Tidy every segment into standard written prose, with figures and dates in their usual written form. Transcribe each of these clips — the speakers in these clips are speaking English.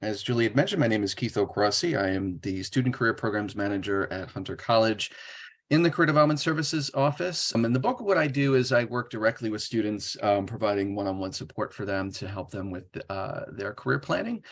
As Julie had mentioned, my name is Keith Okrosy. I am the Student Career Programs Manager at Hunter College in the Career Development Services office. And the bulk of what I do is I work directly with students, providing one-on-one support for them to help them with their career planning,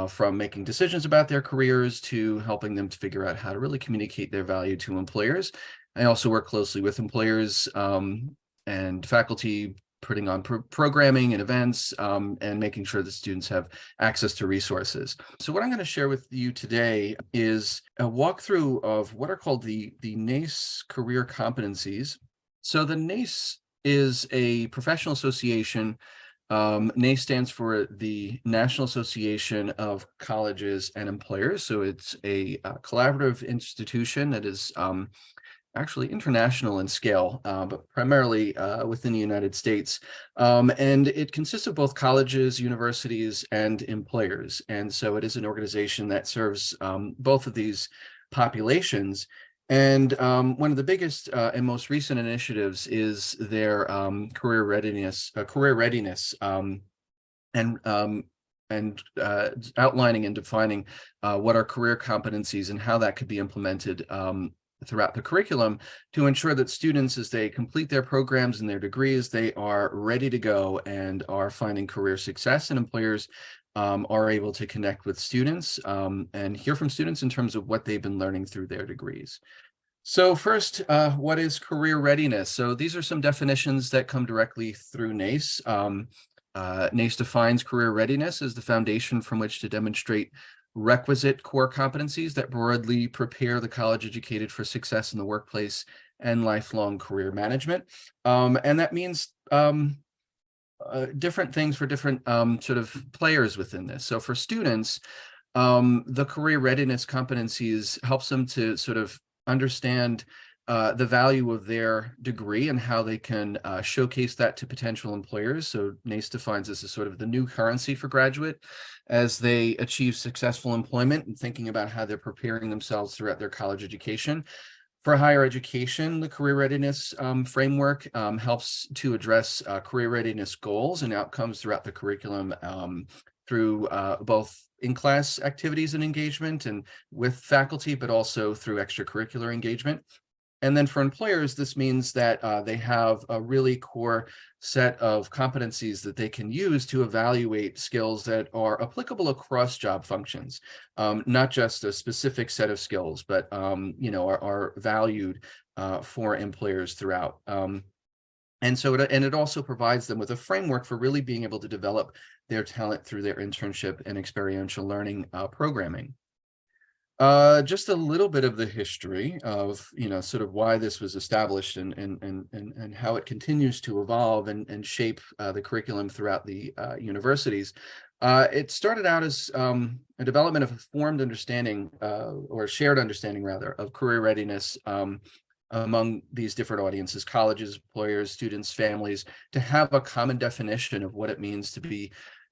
from making decisions about their careers to helping them to figure out how to really communicate their value to employers. I also work closely with employers and faculty, putting on programming and events, and making sure that students have access to resources. So what I'm going to share with you today is a walkthrough of what are called the NACE career competencies. So the NACE is a professional association. NACE stands for the National Association of Colleges and Employers. So it's a collaborative institution that is actually international in scale, but primarily within the United States. And it consists of both colleges, universities, and employers. And so it is an organization that serves both of these populations. And one of the biggest and most recent initiatives is their career readiness, and outlining and defining what are career competencies and how that could be implemented throughout the curriculum to ensure that students, as they complete their programs and their degrees, they are ready to go and are finding career success, and employers are able to connect with students and hear from students in terms of what they've been learning through their degrees. So first, what is career readiness? So these are some definitions that come directly through NACE. NACE defines career readiness as the foundation from which to demonstrate requisite core competencies that broadly prepare the college-educated for success in the workplace and lifelong career management. And that means different things for different sort of players within this. So for students, the career readiness competencies helps them to sort of understand the value of their degree and how they can showcase that to potential employers. So NACE defines this as sort of the new currency for graduate as they achieve successful employment, and thinking about how they're preparing themselves throughout their college education. For higher education, the career readiness framework helps to address career readiness goals and outcomes throughout the curriculum through both in-class activities and engagement and with faculty, but also through extracurricular engagement. And then for employers, this means that they have a really core set of competencies that they can use to evaluate skills that are applicable across job functions, not just a specific set of skills, but are valued for employers throughout. And so it also provides them with a framework for really being able to develop their talent through their internship and experiential learning programming. Just a little bit of the history of, sort of why this was established and how it continues to evolve and shape the curriculum throughout the universities. It started out as a development of a formed understanding or shared understanding, rather, of career readiness among these different audiences: colleges, employers, students, families, to have a common definition of what it means to be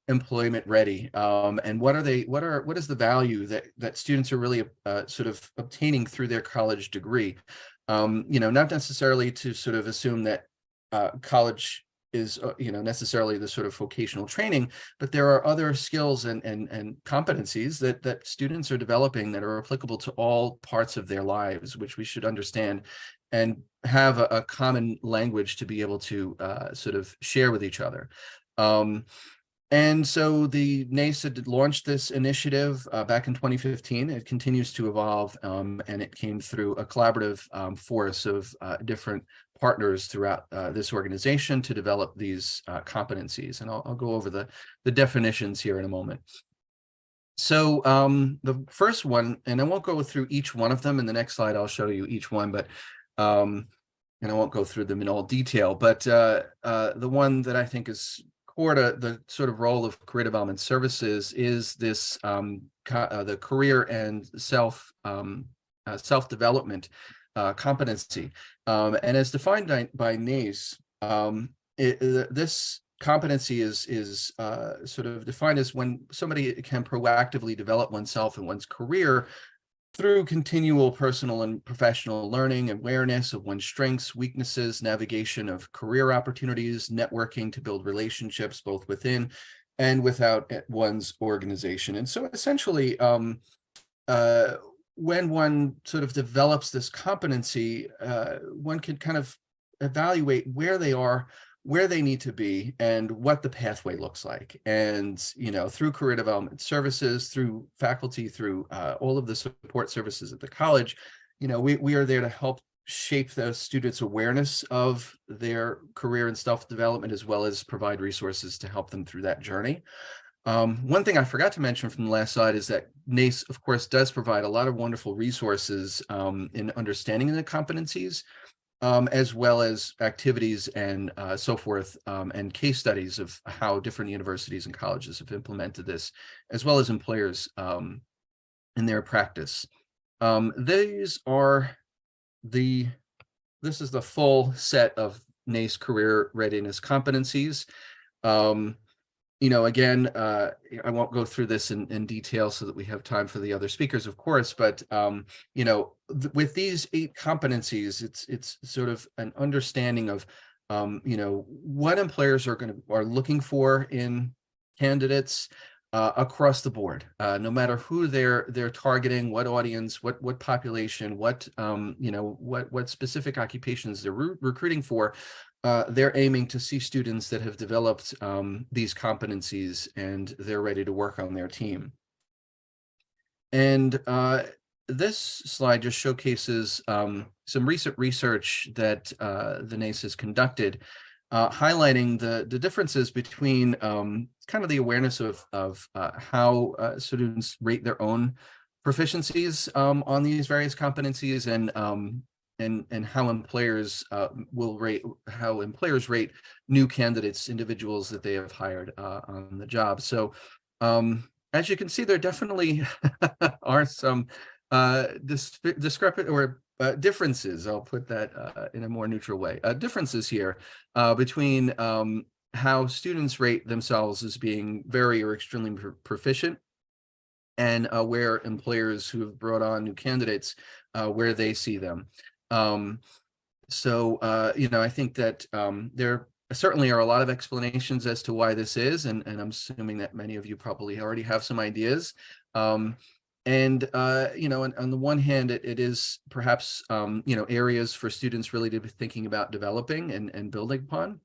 employment ready, and what is the value that students are really sort of obtaining through their college degree. Not necessarily to sort of assume that college is necessarily the sort of vocational training, but there are other skills and competencies that students are developing that are applicable to all parts of their lives, which we should understand and have a common language to be able to sort of share with each other. And so the NACE had launched this initiative back in 2015. It continues to evolve, and it came through a collaborative force of different partners throughout this organization to develop these competencies. And I'll go over the definitions here in a moment. So the first one, and I won't go through each one of them. In the next slide, I'll show you each one, but and I won't go through them in all detail. But the one that I think is core to the sort of role of career development services is this the career and self-development competency, and as defined by NACE, this competency is sort of defined as when somebody can proactively develop oneself and one's career through continual personal and professional learning, awareness of one's strengths, weaknesses, navigation of career opportunities, networking to build relationships both within and without one's organization. And so essentially, when one sort of develops this competency, one can kind of evaluate where they are, where they need to be, and what the pathway looks like. And, through career development services, through faculty, through all of the support services at the college, we are there to help shape the students' awareness of their career and self-development, as well as provide resources to help them through that journey. One thing I forgot to mention from the last slide is that NACE, of course, does provide a lot of wonderful resources in understanding the competencies, as well as activities and so forth, and case studies of how different universities and colleges have implemented this, as well as employers in their practice. This is the full set of NACE career readiness competencies. Again, I won't go through this in detail so that we have time for the other speakers, of course, but, with these 8 competencies, it's sort of an understanding of, what employers are looking for in candidates across the board, no matter who they're targeting, what audience, what population, what specific occupations they're recruiting for. They're aiming to see students that have developed these competencies and they're ready to work on their team. And this slide just showcases some recent research that the NACE has conducted, highlighting the differences between kind of the awareness of how students rate their own proficiencies on these various competencies, and how employers rate new candidates, individuals that they have hired on the job. So as you can see, there definitely are some discrepant or differences. I'll put that in a more neutral way. Differences here between how students rate themselves as being very or extremely proficient, and where employers who have brought on new candidates, where they see them. I think that there certainly are a lot of explanations as to why this is, and I'm assuming that many of you probably already have some ideas. On the one hand, it is perhaps areas for students really to be thinking about developing and building upon,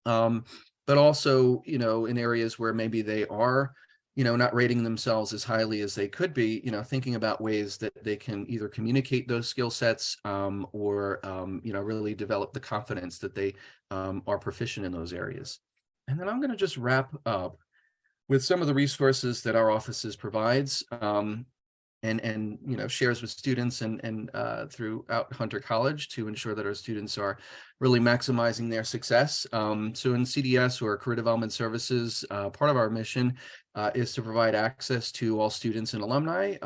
but also in areas where maybe they are not rating themselves as highly as they could be, thinking about ways that they can either communicate those skill sets or really develop the confidence that they are proficient in those areas. And then I'm going to just wrap up with some of the resources that our offices provides and shares with students and throughout Hunter College to ensure that our students are really maximizing their success. So in CDS, or Career Development Services, part of our mission is to provide access to all students and alumni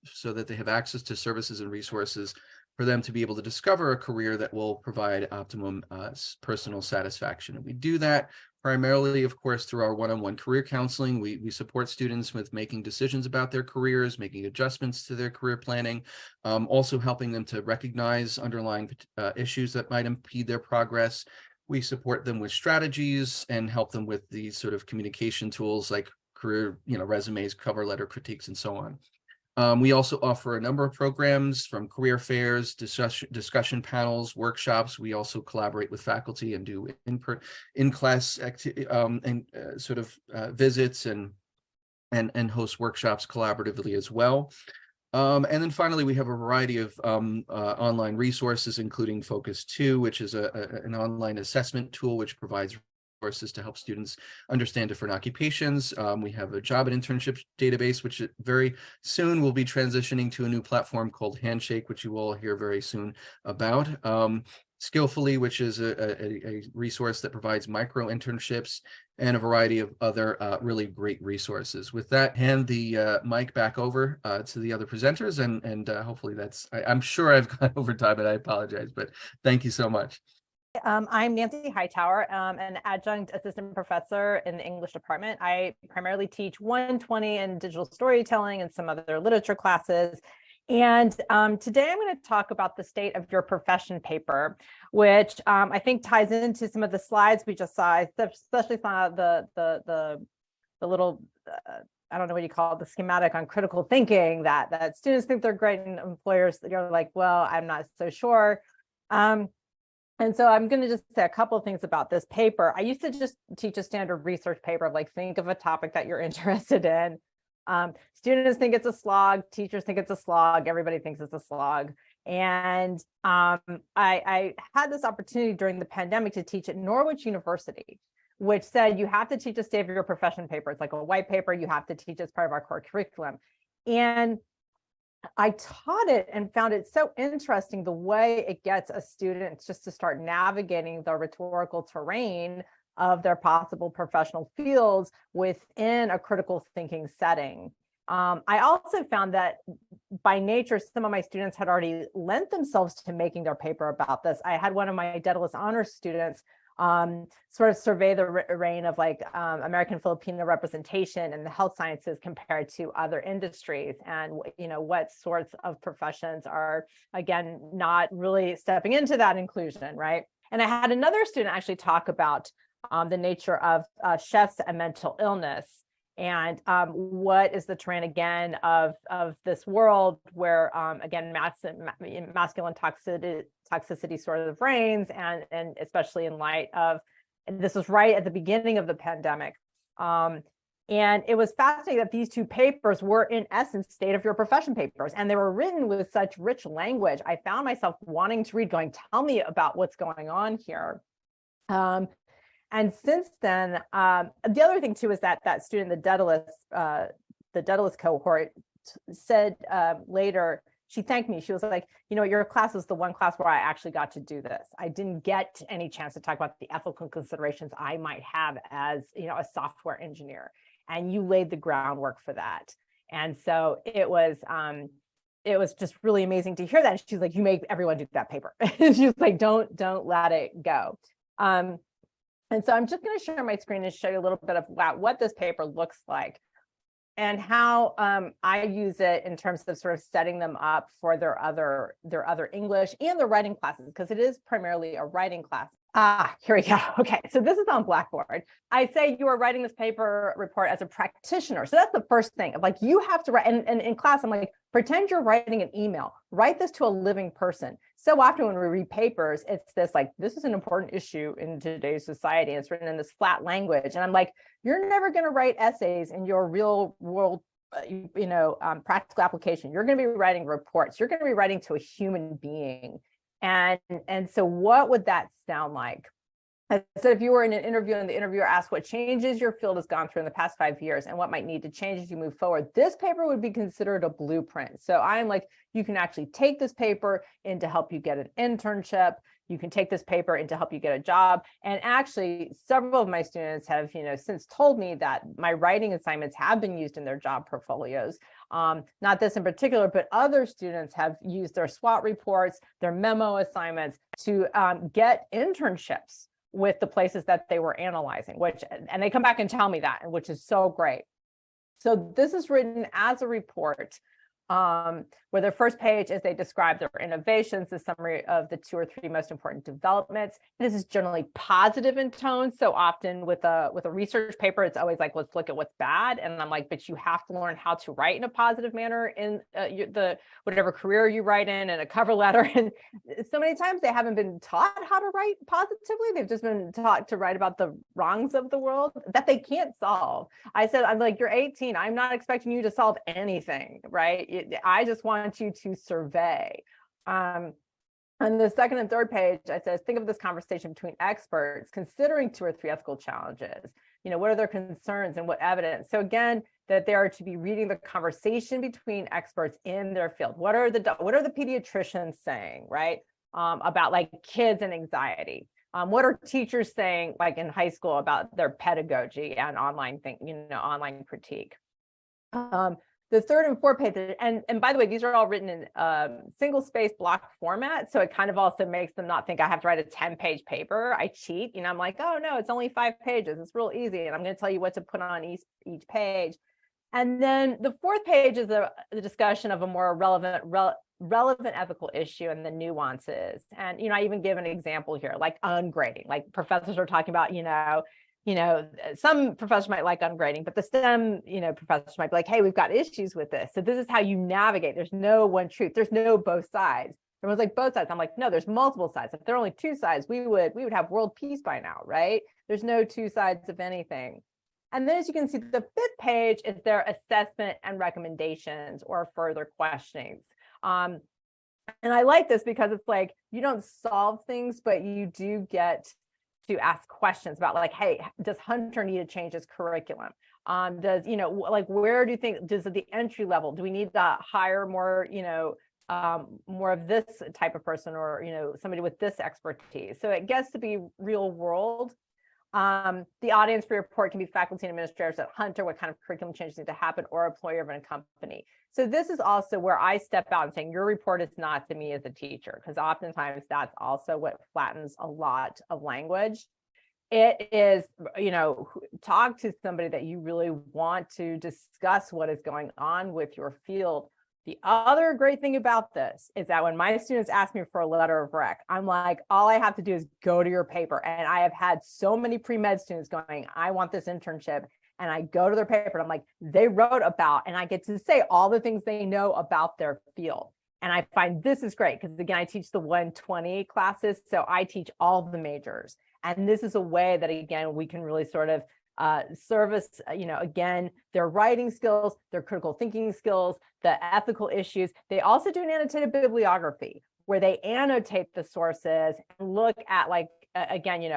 so that they have access to services and resources for them to be able to discover a career that will provide optimum personal satisfaction. And we do that primarily, of course, through our one-on-one career counseling. We support students with making decisions about their careers, making adjustments to their career planning, also helping them to recognize underlying issues that might impede their progress. We support them with strategies and help them with these sort of communication tools like career, resumes, cover letter critiques, and so on. We also offer a number of programs, from career fairs, discussion panels, workshops. We also collaborate with faculty and do in-class visits and host workshops collaboratively as well. And then finally, we have a variety of online resources, including Focus 2, which is an online assessment tool which provides resources to help students understand different occupations. We have a job and internship database, which very soon will be transitioning to a new platform called Handshake, which you will hear very soon about. Skillfully, which is a resource that provides micro internships, and a variety of other really great resources. With that, hand the mic back over to the other presenters, and hopefully I'm sure I've gone over time, and I apologize, but thank you so much. I'm Nancy Hightower, an adjunct assistant professor in the English department. I primarily teach 120 in digital storytelling and some other literature classes. And today I'm going to talk about the state of your profession paper, which I think ties into some of the slides we just saw, especially some of the little, I don't know what you call it, the schematic on critical thinking that students think they're great and employers, you're like, well, I'm not so sure. And so I'm going to just say a couple of things about this paper. I used to just teach a standard research paper of like, think of a topic that you're interested in. Students think it's a slog, teachers think it's a slog, everybody thinks it's a slog. And I had this opportunity during the pandemic to teach at Norwich University, which said you have to teach a state of your profession paper. It's like a white paper you have to teach as part of our core curriculum. And I taught it and found it so interesting the way it gets a student just to start navigating the rhetorical terrain of their possible professional fields within a critical thinking setting. I also found that by nature, some of my students had already lent themselves to making their paper about this. I had one of my Daedalus honors students sort of survey the reign of like American Filipino representation in the health sciences compared to other industries, and what sorts of professions are, again, not really stepping into that inclusion, right? And I had another student actually talk about the nature of chefs and mental illness, and what is the terrain again of this world where again masculine toxicity sort of reigns, and especially in light of, and this was right at the beginning of the pandemic, and it was fascinating that these two papers were in essence state of your profession papers, and they were written with such rich language. I found myself wanting to read, going, tell me about what's going on here. And since then, the other thing too is that student, the Daedalus cohort, said later, she thanked me. She was like, your class was the one class where I actually got to do this. I didn't get any chance to talk about the ethical considerations I might have as, a software engineer, and you laid the groundwork for that. And so it was just really amazing to hear that. And she's like, you make everyone do that paper. And she was like, don't let it go. And so I'm just going to share my screen and show you a little bit of what this paper looks like, and how I use it in terms of sort of setting them up for their other English and their writing classes, because it is primarily a writing class. Here we go. Okay, so this is on Blackboard. I say you are writing this paper report as a practitioner. So that's the first thing. Like, you have to write, and in class, I'm like, pretend you're writing an email. Write this to a living person. So often when we read papers, it's this like, this is an important issue in today's society. It's written in this flat language. And I'm like, you're never going to write essays in your real world, practical application. You're going to be writing reports. You're going to be writing to a human being. And so what would that sound like? I said, if you were in an interview and the interviewer asked what changes your field has gone through in the past 5 years and what might need to change as you move forward, this paper would be considered a blueprint. So I'm like, you can actually take this paper in to help you get an internship. You can take this paper in to help you get a job. And actually, several of my students have, since told me that my writing assignments have been used in their job portfolios. Not this in particular, but other students have used their SWOT reports, their memo assignments to get internships with the places that they were analyzing, and they come back and tell me that, which is so great. So this is written as a report, where the first page is they describe their innovations, the summary of the 2 or 3 most important developments. This is generally positive in tone. So often with a research paper, it's always like, let's look at what's bad. And I'm like, but you have to learn how to write in a positive manner in the whatever career you write in, and a cover letter. And so many times they haven't been taught how to write positively. They've just been taught to write about the wrongs of the world that they can't solve. I said, I'm like, you're 18. I'm not expecting you to solve anything, right? I just want you to survey. On the second and third page, I said, think of this conversation between experts considering 2 or 3 ethical challenges. What are their concerns and what evidence? So again, that they are to be reading the conversation between experts in their field. What are the pediatricians saying, right? About like kids and anxiety. What are teachers saying, like in high school, about their pedagogy and online online critique? The third and fourth pages, and by the way, these are all written in single space block format. So it kind of also makes them not think I have to write a 10-page paper. I cheat, I'm like, oh no, it's only 5 pages. It's real easy. And I'm going to tell you what to put on each page. And then the fourth page is the discussion of a more relevant ethical issue and the nuances. And, I even give an example here, like ungrading, like professors are talking about, some professors might like ungrading, but the STEM, professors might be like, hey, we've got issues with this. So this is how you navigate. There's no one truth. There's no both sides. Everyone's like, both sides. I'm like, no, there's multiple sides. If there are only two sides, we would have world peace by now, right? There's no two sides of anything. And then as you can see, the fifth page is their assessment and recommendations or further questionings. And I like this because it's like, you don't solve things, but you do get to ask questions about like, hey, does Hunter need to change his curriculum? Does, like, where do you think, does at the entry level, do we need to hire more, more of this type of person or, somebody with this expertise? So it gets to be real world. The audience for your report can be faculty and administrators at Hunter, what kind of curriculum changes need to happen, or employer of a company. So this is also where I step out and saying, your report is not to me as a teacher, because oftentimes that's also what flattens a lot of language. It is, talk to somebody that you really want to discuss what is going on with your field. The other great thing about this is that when my students ask me for a letter of rec, I'm like, all I have to do is go to your paper. And I have had so many pre-med students going, I want this internship. And I go to their paper and I'm like, they wrote about, and I get to say all the things they know about their field. And I find this is great because, again, I teach the 120 classes. So I teach all the majors. And this is a way that, again, we can really sort of service, again, their writing skills, their critical thinking skills, the ethical issues. They also do an annotated bibliography where they annotate the sources and look at, like, again,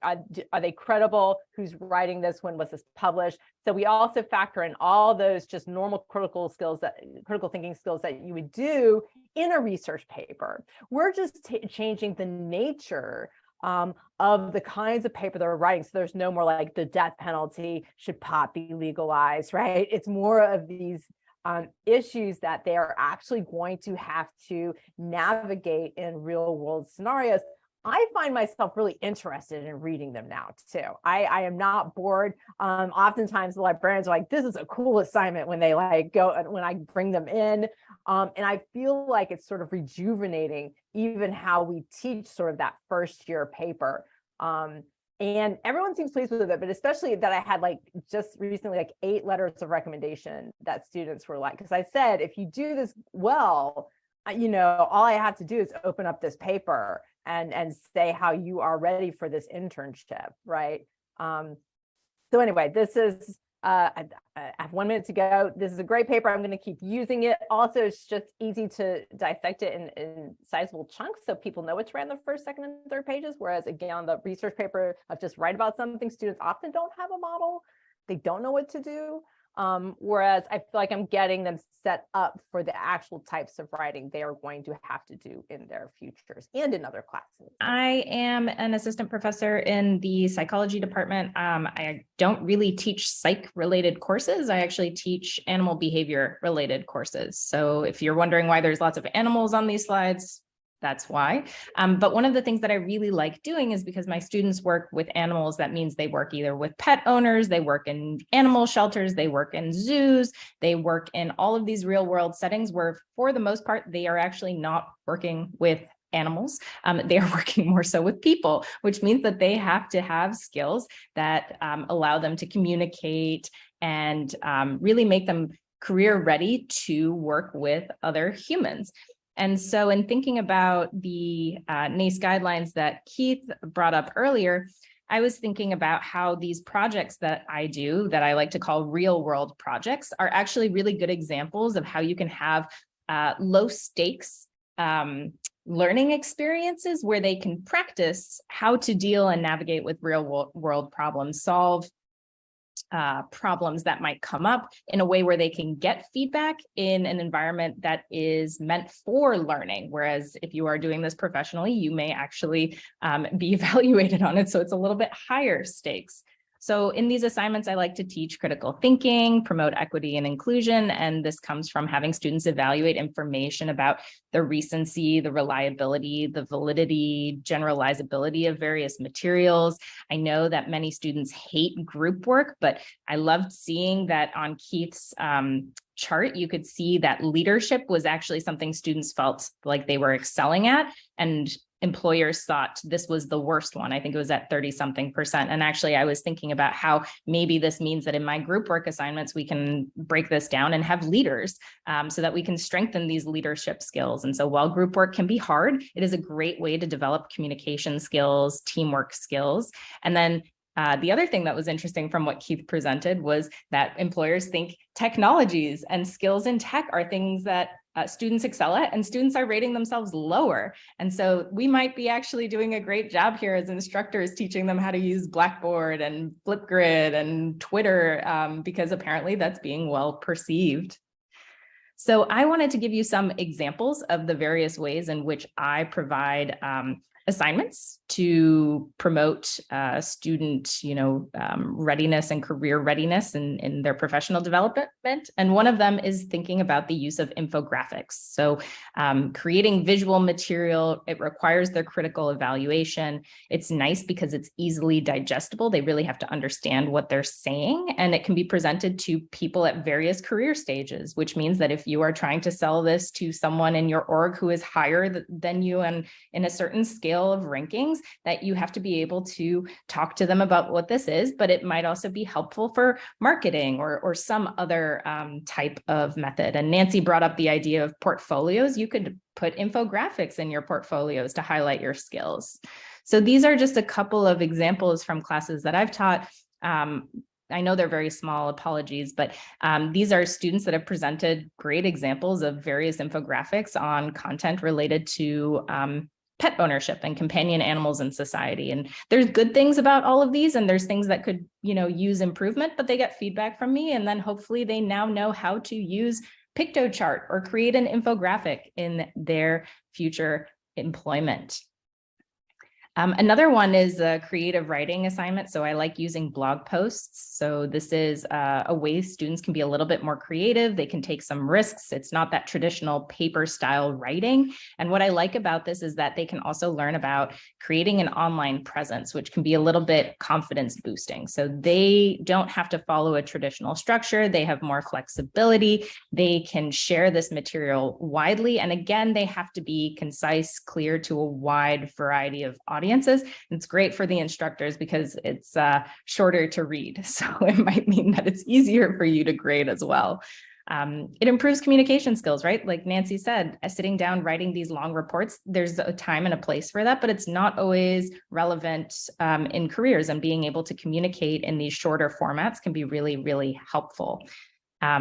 are they credible? Who's writing this? When was this published? So we also factor in all those just normal critical thinking skills that you would do in a research paper. We're just changing the nature of the kinds of paper they're writing. So there's no more like the death penalty, should pot be legalized, right? It's more of these issues that they are actually going to have to navigate in real world scenarios. I find myself really interested in reading them now too. I am not bored. Oftentimes the librarians are like, this is a cool assignment when they like go, when I bring them in. And I feel like it's sort of rejuvenating even how we teach sort of that first year paper. And everyone seems pleased with it, but especially that I had like just recently, like 8 letters of recommendation that students were like, because I said, if you do this well, all I have to do is open up this paper and say how you are ready for this internship, right? So anyway, this is, I have 1 minute to go. This is a great paper. I'm going to keep using it. Also, it's just easy to dissect it in sizable chunks so people know what's right on the first, second, and third pages. Whereas again, on the research paper of just write about something, students often don't have a model. They don't know what to do. Whereas I feel like I'm getting them set up for the actual types of writing they are going to have to do in their futures and in other classes. I am an assistant professor in the psychology department. I don't really teach psych related courses. I actually teach animal behavior related courses. So if you're wondering why there's lots of animals on these slides, that's why. But one of the things that I really like doing is because my students work with animals, that means they work either with pet owners, they work in animal shelters, they work in zoos, they work in all of these real world settings where for the most part, they are actually not working with animals. They are working more so with people, which means that they have to have skills that allow them to communicate and really make them career ready to work with other humans. And so in thinking about the NACE guidelines that Keith brought up earlier, I was thinking about how these projects that I do, that I like to call real world projects, are actually really good examples of how you can have low stakes learning experiences where they can practice how to deal and navigate with real world problems, solve problems that might come up in a way where they can get feedback in an environment that is meant for learning. Whereas if you are doing this professionally, you may actually be evaluated on it. So it's a little bit higher stakes. So in these assignments, I like to teach critical thinking, promote equity and inclusion. And this comes from having students evaluate information about the recency, the reliability, the validity, generalizability of various materials. I know that many students hate group work, but I loved seeing that on Keith's chart, you could see that leadership was actually something students felt like they were excelling at. And employers thought this was the worst one. I think it was at 30-something%. And actually, I was thinking about how maybe this means that in my group work assignments, we can break this down and have leaders so that we can strengthen these leadership skills. And so while group work can be hard, it is a great way to develop communication skills, teamwork skills. And then the other thing that was interesting from what Keith presented was that employers think technologies and skills in tech are things that students excel at, and students are rating themselves lower. And so we might be actually doing a great job here as instructors, teaching them how to use Blackboard and Flipgrid and Twitter, because apparently that's being well perceived. So I wanted to give you some examples of the various ways in which I provide assignments to promote student, readiness and career readiness in their professional development. And one of them is thinking about the use of infographics. So creating visual material, it requires their critical evaluation. It's nice because it's easily digestible. They really have to understand what they're saying, and it can be presented to people at various career stages, which means that if you are trying to sell this to someone in your org who is higher than you and in a certain scale of rankings, that you have to be able to talk to them about what this is, but it might also be helpful for marketing or some other type of method. And Nancy brought up the idea of portfolios. You could put infographics in your portfolios to highlight your skills. So these are just a couple of examples from classes that I've taught. I know they're very small, apologies, but these are students that have presented great examples of various infographics on content related to pet ownership and companion animals in society. And there's good things about all of these, and there's things that could, use improvement, but they get feedback from me. And then hopefully they now know how to use PictoChart or create an infographic in their future employment. Another one is a creative writing assignment. So I like using blog posts. So this is a way students can be a little bit more creative. They can take some risks. It's not that traditional paper style writing. And what I like about this is that they can also learn about creating an online presence, which can be a little bit confidence boosting. So they don't have to follow a traditional structure. They have more flexibility. They can share this material widely. And again, they have to be concise, clear to a wide variety of audiences. It's great for the instructors because it's shorter to read. So it might mean that it's easier for you to grade as well. It improves communication skills, right? Like Nancy said, sitting down, writing these long reports, there's a time and a place for that, but it's not always relevant in careers, and being able to communicate in these shorter formats can be really, really helpful.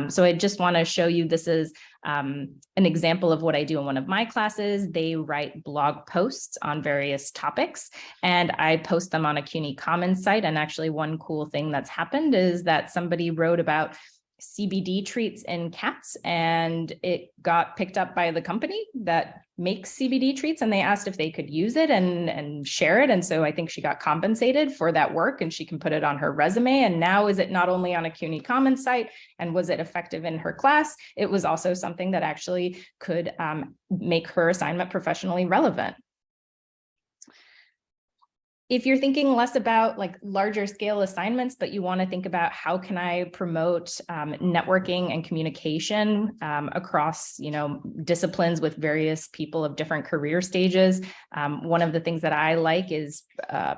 So I just want to show you, this is an example of what I do in one of my classes. They write blog posts on various topics, and I post them on a CUNY Commons site. And actually one cool thing that's happened is that somebody wrote about CBD treats in cats, and it got picked up by the company that makes CBD treats, and they asked if they could use it and share it. And so I think she got compensated for that work, and she can put it on her resume. And now is it not only on a CUNY Commons site, and was it effective in her class? It was also something that actually could make her assignment professionally relevant. If you're thinking less about like larger scale assignments, but you want to think about how can I promote networking and communication across, disciplines with various people of different career stages. One of the things that I like is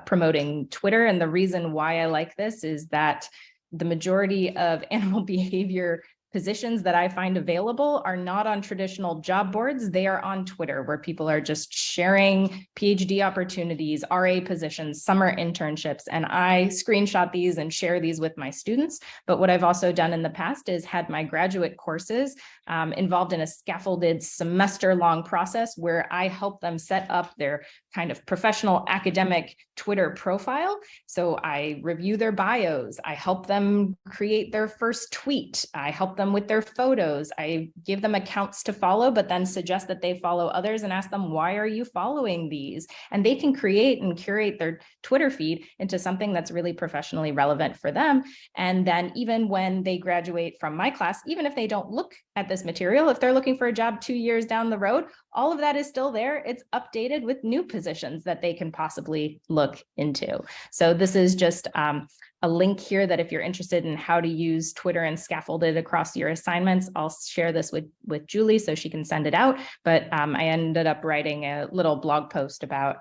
promoting Twitter. And the reason why I like this is that the majority of animal behavior positions that I find available are not on traditional job boards. They are on Twitter, where people are just sharing PhD opportunities, RA positions, summer internships, and I screenshot these and share these with my students. But what I've also done in the past is had my graduate courses involved in a scaffolded semester-long process where I help them set up their kind of professional academic Twitter profile. So I review their bios, I help them create their first tweet, I help them with their photos, I give them accounts to follow, but then suggest that they follow others and ask them, why are you following these? And they can create and curate their Twitter feed into something that's really professionally relevant for them. And then even when they graduate from my class, even if they don't look at the this material. If they're looking for a job 2 years down the road, all of that is still there. It's updated with new positions that they can possibly look into. So this is just a link here that if you're interested in how to use Twitter and scaffold it across your assignments, I'll share this with Julie so she can send it out. But I ended up writing a little blog post about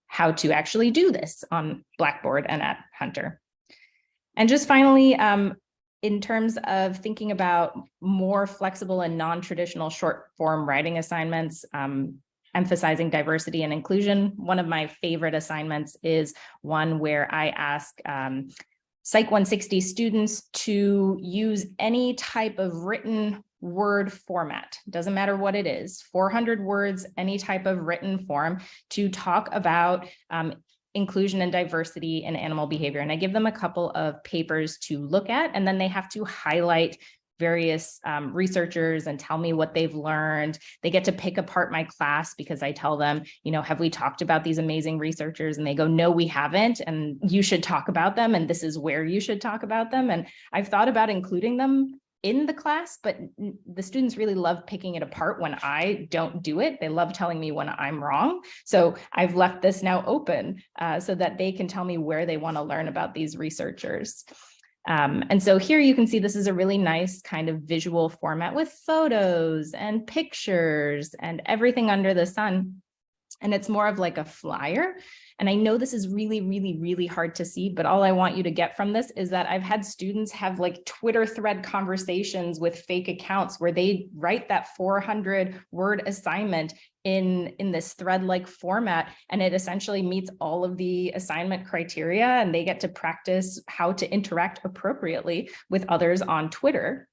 how to actually do this on Blackboard and at Hunter. And just finally, in terms of thinking about more flexible and non-traditional short form writing assignments, emphasizing diversity and inclusion, one of my favorite assignments is one where I ask Psych 160 students to use any type of written word format, doesn't matter what it is, 400 words, any type of written form, to talk about inclusion and diversity in animal behavior. And I give them a couple of papers to look at, and then they have to highlight various researchers and tell me what they've learned. They get to pick apart my class because I tell them, you know, have we talked about these amazing researchers? And they go, no, we haven't. And you should talk about them. And this is where you should talk about them. And I've thought about including them in the class, but the students really love picking it apart when I don't do it. They love telling me when I'm wrong. So I've left this now open so that they can tell me where they want to learn about these researchers. And so here you can see this is a really nice kind of visual format with photos and pictures and everything under the sun. And it's more of like a flyer. And I know this is really, really, really hard to see, but all I want you to get from this is that I've had students have like Twitter thread conversations with fake accounts where they write that 400-word assignment in this thread-like format, and it essentially meets all of the assignment criteria, and they get to practice how to interact appropriately with others on Twitter.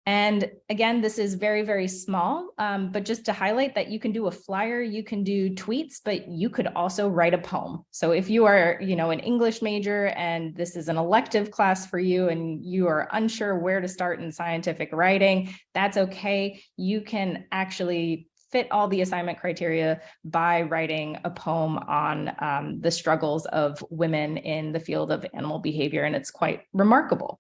And again, this is very, very small, but just to highlight that you can do a flyer, you can do tweets, but you could also write a poem. So if you are, you know, an English major and this is an elective class for you and you are unsure where to start in scientific writing, that's okay. You can actually fit all the assignment criteria by writing a poem on the struggles of women in the field of animal behavior, and it's quite remarkable.